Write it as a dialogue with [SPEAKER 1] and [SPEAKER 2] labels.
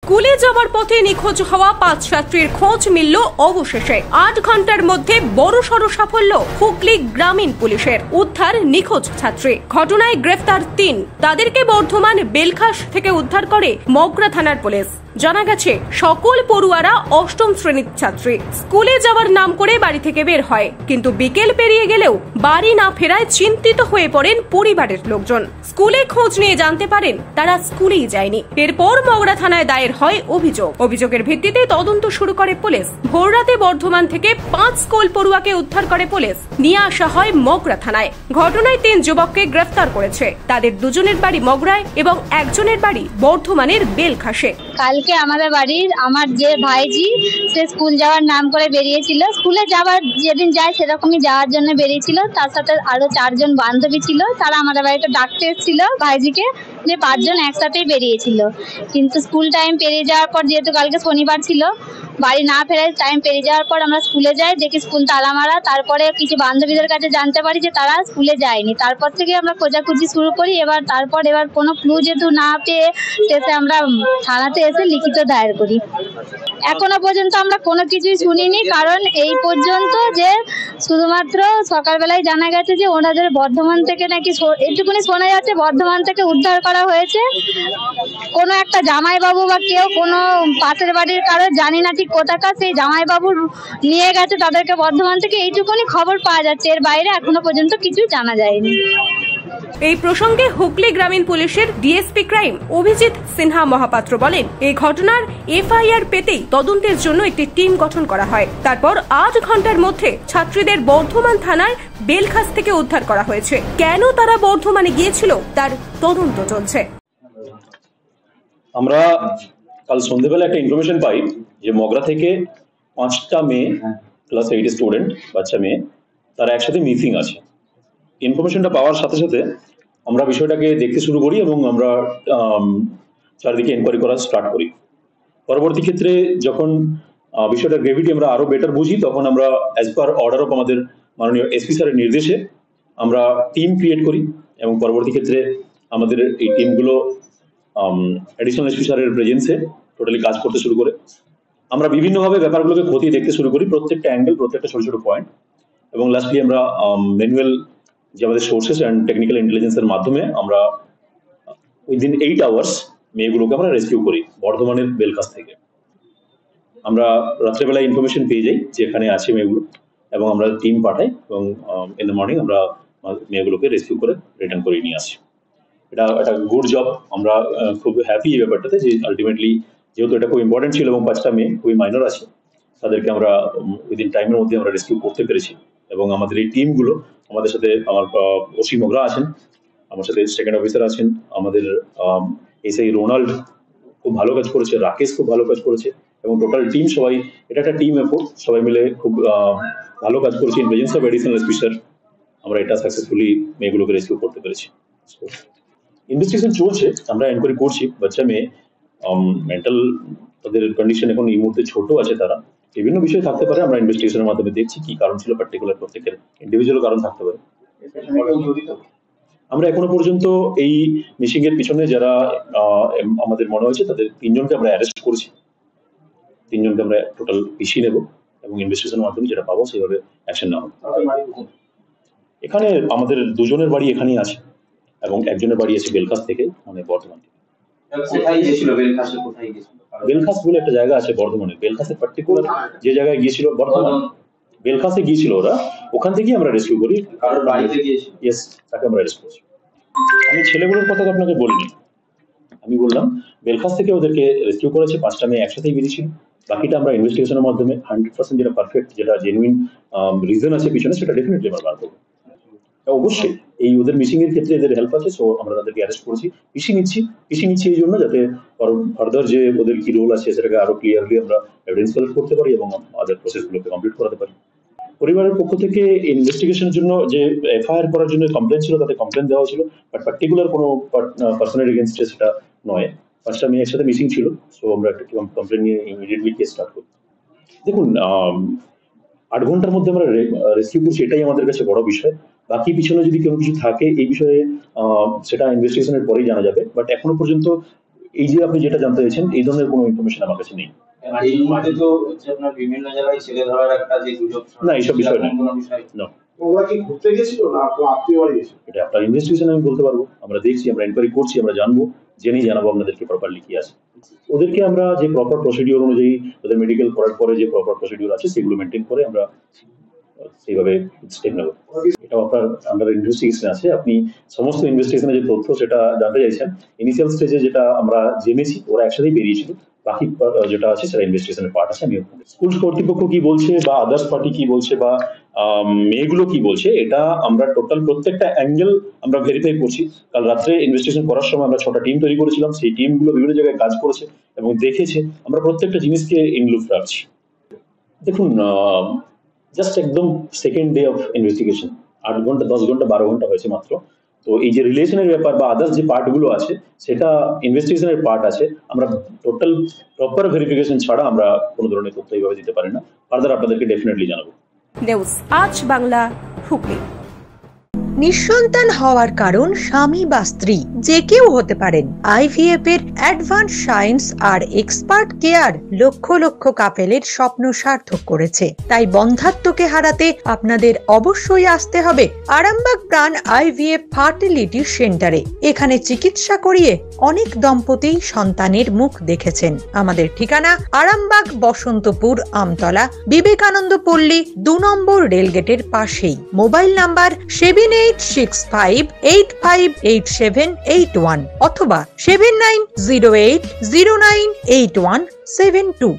[SPEAKER 1] স্কুলে যাওয়ার পথে নিখোঁজ হওয়া 5 ছাত্রীর খোঁজ মিলল অবশেষে। 8 ঘন্টার মধ্যে বড়সড় সাফল্য হুগলি গ্রামীণ পুলিশের। উদ্ধার নিখোঁজ ছাত্রী। ঘটনায় গ্রেফতার 3। তাদেরকে বর্ধমান বেলখাস থেকে উদ্ধার করে মগরা থানার পুলিশ। জানা গেছে সকল পড়ুয়ারা 8ম শ্রেণীর ছাত্রী। স্কুলে যাওয়ার নাম করে বাড়ি থেকে বের হয়, কিন্তু বিকেল পেরিয়ে গেলেও বাড়ি না ফেরায় চিন্তিত হয়ে পড়েন পরিবারের লোকজন। স্কুলে খোঁজ নিয়ে জানতে পারেন তারা স্কুলেই যায়নি। এরপর মগরা থানায় দায়ের হয় অভিযোগ। অভিযোগের ভিত্তিতে তদন্ত শুরু করে পুলিশ। ভোররাতে বর্ধমান থেকে 5 স্কুল পড়ুয়াকে উদ্ধার করে পুলিশ, নিয়ে আসা হয় মগরা থানায়। ঘটনায় 3 যুবককে গ্রেফতার করেছে। তাদের দুজনের বাড়ি মগরায় এবং একজনের বাড়ি বর্ধমানের বেলখাসে।
[SPEAKER 2] কালকে আমাদের বাড়ির আমার যে ভাইজি, সে স্কুল যাওয়ার নাম করে বেরিয়েছিল। স্কুলে যাওয়ার যেদিন যায় সেরকমই যাওয়ার জন্য বেরিয়েছিল। তার সাথে আরো 4 জন বান্ধবী ছিল। তারা আমাদের বাড়িতে ডাকতে এসেছিল ভাইজিকে, যে 5 জন একসাথেই বেরিয়েছিল। কিন্তু স্কুল টাইম পেরিয়ে যাওয়ার পর, যেহেতু কালকে শনিবার ছিল, বাড়ি না ফেরার টাইম পেরিয়ে যাওয়ার পর আমরা স্কুলে যাই, দেখি স্কুল তালা মারা। তারপরে কিছু বান্ধবীদের কাছে জানতে পারি যে তারা স্কুলে যায়নি। তারপর থেকে আমরা খোঁজাখুঁজি শুরু করি। এবার কোনো ক্লু যেহেতু না পেয়ে শেষে আমরা থানাতে এসে লিখিত দায়ের করি। এখনো পর্যন্ত আমরা কোনো কিছুই শুনিনি, কারণ এই পর্যন্ত যে শুধুমাত্র সকালবেলায় জানা গেছে যে ওনাদের বর্ধমান থেকে নাকি, এইটুকুনি শোনা যাচ্ছে বর্ধমান থেকে উদ্ধার করা হয়েছে। কোনো একটা জামাইবাবু বা কেউ কোনো পাশের বাড়ির কারো, জানি না ঠিক কোথাকার, সেই জামাইবাবু নিয়ে গেছে তাদেরকে বর্ধমান থেকে, এইটুকুনি খবর পাওয়া যাচ্ছে। এর বাইরে এখনো পর্যন্ত কিছু জানা যায়নি।
[SPEAKER 1] এই প্রসঙ্গে হুগলি গ্রামীণ পুলিশের ডিএসপি ক্রাইম অভিজিৎ সিনহা মহাপাত্র বলেন, এই ঘটনার এফআইআর পেতেই তদন্তের জন্য একটি টিম গঠন করা হয়। তারপর 8 ঘন্টার মধ্যে ছাত্রীদের বর্ধমান থানার বেলখাস থেকে উদ্ধার করা হয়েছে। কেন তারা বর্ধমানে গিয়েছিল তার তদন্ত চলছে।
[SPEAKER 3] আমরা কাল সন্ধ্যেবেলা একটা ইনফরমেশন পাই যে মগরা থেকে 5টা মেয়ে, ক্লাস 8 স্টুডেন্ট, বাচ্চা মেয়ে, তারা একসাথে মিসিং আছে। ইনফরমেশনটা পাওয়ার সাথে সাথে আমরা বিষয়টাকে দেখতে শুরু করি এবং আমরা চারিদিকে এনকোয়ারি করা স্টার্ট করি। পরবর্তী ক্ষেত্রে যখন বিষয়টা গ্রেভিটি আমরা আরো বেটার বুঝি, তখন আমরা অ্যাজ পার অর্ডার অফ আমাদের মাননীয় এসপি স্যারের নির্দেশে আমরা টিম ক্রিয়েট করি এবং পরবর্তী ক্ষেত্রে আমাদের এই টিমগুলো অ্যাডিশনাল এসপি স্যারের প্রেজেন্সে টোটালি কাজ করতে শুরু করে। আমরা বিভিন্নভাবে ব্যাপারগুলোকে খতিয়ে দেখতে শুরু করি, প্রত্যেকটা অ্যাঙ্গেল, প্রত্যেকটা ছোট ছোট পয়েন্ট, এবং লাস্টলি আমরা ম্যানুয়াল যে আমাদের সোর্সেস অ্যান্ড টেকনিক্যাল ইন্টেলিজেন্সের মাধ্যমে আমরা উইদিন 8 আওয়ার্স মেয়েগুলোকে আমরা রেস্কিউ করি বর্ধমানের বেলখাস থেকে। আমরা রাত্রেবেলায় ইনফরমেশন পেয়ে যাই যে এখানে আছে মেয়েগুলো, এবং আমরা টিম পাঠাই এবং ইন দ্য মর্নিং আমরা মেয়েগুলোকে রেস্কিউ করে রিটার্ন করে নিয়ে আসি। এটা একটা গুড জব। আমরা খুব হ্যাপি এই ব্যাপারটাতে যে আলটিমেটলি, যেহেতু এটা খুব ইম্পর্টেন্ট ছিল এবং 5টা মেয়ে খুবই মাইনর আছে, তাদেরকে আমরা উইদিন টাইমের মধ্যে আমরা রেস্কিউ করতে পেরেছি। এবং আমাদের এই টিমগুলো, আমাদের সাথে আমার ওসি মগরা আছেন, আমার সাথে সেকেন্ড অফিসার আছেন, আমাদের এসআই রোনাল্ড খুব ভালো কাজ করেছে, রাকেশ খুব ভালো কাজ করেছে, এবং টোটাল টিম সবাই, এটা একটা টিম এফোর্ট, সবাই মিলে খুব ভালো কাজ করেছে। In presence of additional SP sir আমরা এটা সাকসেসফুলি মেয়েগুলোকে রেস্কিউ করতে পেরেছি। ইনভেস্টিগেশন চলছে, আমরা এনকোয়ারি করছি। বাচ্চা মেয়ে, মেন্টাল তাদের কন্ডিশন এখন এই মুহূর্তে ছোট আছে, তারা বিভিন্ন বিষয় থাকতে পারে। আমরা ইনভেস্টিগেশনের মাধ্যমে দেখছি কি কারণ ছিল, পার্টিকুলার প্রত্যেকের ইন্ডিভিজুয়াল কারণ থাকতে পারে। আমরা এখনো পর্যন্ত এই মিসিং এর পিছনে যারা আমাদের মনে হয়েছে তাদের 3 জনকে আমরা অ্যারেস্ট করেছি। 3 জনকে আমরা টোটাল পিছিয়ে নেব এবং ইনভেস্টিগেশনের মাধ্যমে যেটা পাবো সেভাবে অ্যাকশন নেওয়া হবে। এখানে আমাদের 2 জনের বাড়ি এখানেই আছে এবং একজনের বাড়ি আছে বেলখাস থেকে, মানে বর্ধমান থেকে। বেলখাস বলে একটা জায়গা আছে বর্ধমানে, বেলখাসের পার্টিকুলার যে জায়গায় গিয়েছিল, বর্ধমান বেলখাসে গিয়েছিল ওরা, ওখান থেকেই আমরা রেস্কিউ করি। ইয়েস, তাকে আমরা রেস্কিউ করছি। আমি ছেলেগুলোর কথা আপনাকে বলিনি, আমি বললাম বেলখাস থেকে ওদেরকে রেস্কিউ করেছে। 5টা মেয়ে একসাথেই বেরিয়েছিল। বাকিটা আমরা ইনভেস্টিগেশনের মাধ্যমে 100% যেটা পারফেক্ট, যেটা জেনুইন রিজন আছে পিছনে, সেটা ডেফিনেটলি আমরা বার করবো। অবশ্যই এই ওদের মিসিং এর ক্ষেত্রে এদের হেল্প আছে, সো আমরা তাদেরকে অ্যারেস্ট করেছি। পিছিয়ে নিচ্ছি এই জন্য, যাতে ফার্দার যে ওদের কি রোল আছে সেটাকে আরো ক্লিয়ারলি আমরা এভিডেন্স কালেক্ট করতে পারি এবং আমাদের প্রসেসগুলোকে কমপ্লিট করাতে পারি। পরিবারের পক্ষ থেকে ইনভেস্টিগেশনের জন্য যে এফআইআর করার জন্য কমপ্লেন ছিল, তাতে কমপ্লেন দেওয়া ছিল, বাট পার্টিকুলার কোনো পার্সনের এগেনস্টে সেটা নয়। 5টা মেয়ে একসাথে মিসিং ছিল, সো আমরা একটা কমপ্লেন নিয়ে ইমিডিয়েটলি কেস স্টার্ট করি। দেখুন, 8 ঘন্টার মধ্যে আমরা রেস্কিউ করছি, এটাই আমাদের কাছে বড় বিষয়। বাকি পিছনে যদি কোনো কিছু থাকে এই বিষয়ে সেটা ইনভেস্টিগেশনের পরেই জানা যাবে। বাট এখনো পর্যন্ত এই যে আপনি যেটা জানতে চাইছেন এই ধরনের কোনো ইনফরমেশন আমার কাছে নেই।
[SPEAKER 4] এই মুহূর্তে তো হচ্ছে আপনার বিভিন্ন জায়গায় ছেলে ধরার একটা যে গুজব,
[SPEAKER 3] না এইসব বিষয় নেই।
[SPEAKER 5] ওরা কি ঘুরতে গেছিল না আত্মীয় বাড়ি গেছিল?
[SPEAKER 3] এটা আপনার ইনভেস্টিগেশন আমি বলতে পারবো। আমরা দেখছি, আমরা এনকোয়ারি করছি, আমরা জানবো, জেনেই জানাবো আপনাদেরকে প্রপারলি কি আছে। ওদেরকে আমরা যে প্রপার প্রসিডিওর অনুযায়ী ওদের মেডিকেল করার পরে যে প্রপার প্রসিডিওর আছে সেগুলো মেনটেন করে আমরা সেইভাবে স্টেপ নেব। এটা আপনার আন্ডার ইনভেস্টিগেশন আছে। আপনি সমস্ত ইনভেস্টিগেশনের যে তথ্য সেটা জানতে চাইছেন, ইনিশিয়াল স্টেজে যেটা আমরা জেনেছি ওরা একসাথেই বেরিয়েছিল, বাকি যেটা আছে সেটা ইনভেস্টিগেশনের পার্ট আছে। আমি স্কুল কর্তৃপক্ষ কি বলছে বা আদার্স পার্টি কি বলছে বা মেয়েগুলো কি বলছে, এটা আমরা টোটাল প্রত্যেকটা অ্যাঙ্গেল আমরা ভেরিফাই করছি। কাল রাত্রে ইনভেস্টিগেশন করার সময় আমরা 6টা টিম তৈরি করেছিলাম, সেই টিমগুলো বিভিন্ন জায়গায় কাজ করেছে এবং দেখেছে। আমরা প্রত্যেকটা জিনিসকে ইনলুপ রাখছি। দেখুন, জাস্ট একদম সেকেন্ড ডে অফ ইনভেস্টিগেশন, 8 ঘন্টা 10 ঘন্টা 12 ঘন্টা হয়েছে মাত্র। তো এই যে রিলেশনের ব্যাপার বা আদার্স যে পার্টগুলো আছে সেটা ইনভেস্টিগেশনের পার্ট আছে। আমরা টোটাল প্রপার ভেরিফিকেশন ছাড়া আমরা কোনো ধরনের তথ্য এইভাবে দিতে পারি না। ফার্দার আপনাদেরকে ডেফিনেটলি জানাবো।
[SPEAKER 1] নিউজ আজ বাংলা, হুগলি।
[SPEAKER 6] নিঃসন্তান হওয়ার কারণ স্বামী বা স্ত্রী যে কেউ হতে পারেন। IVF এর অ্যাডভান্স সায়েন্স আর এক্সপার্ট কেয়ার লক্ষ লক্ষ কাপেলের স্বপ্ন সার্থক করেছে। তাই বন্ধাত্বকে হারাতে আপনাদের অবশ্যই আসতে হবে আরামবাগ প্রাণ IVF ফার্টিলিটি সেন্টারে। এখানে চিকিৎসা করিয়ে অনেক দম্পতি সন্তানের মুখ দেখেছেন। আমাদের ঠিকানা আরামবাগ, বসন্তপুর, আমতলা, বিবেকানন্দ পল্লী, 2 নম্বর রেলগেটের পাশেই। মোবাইল নাম্বার 7865858781 অথবা 7908098172।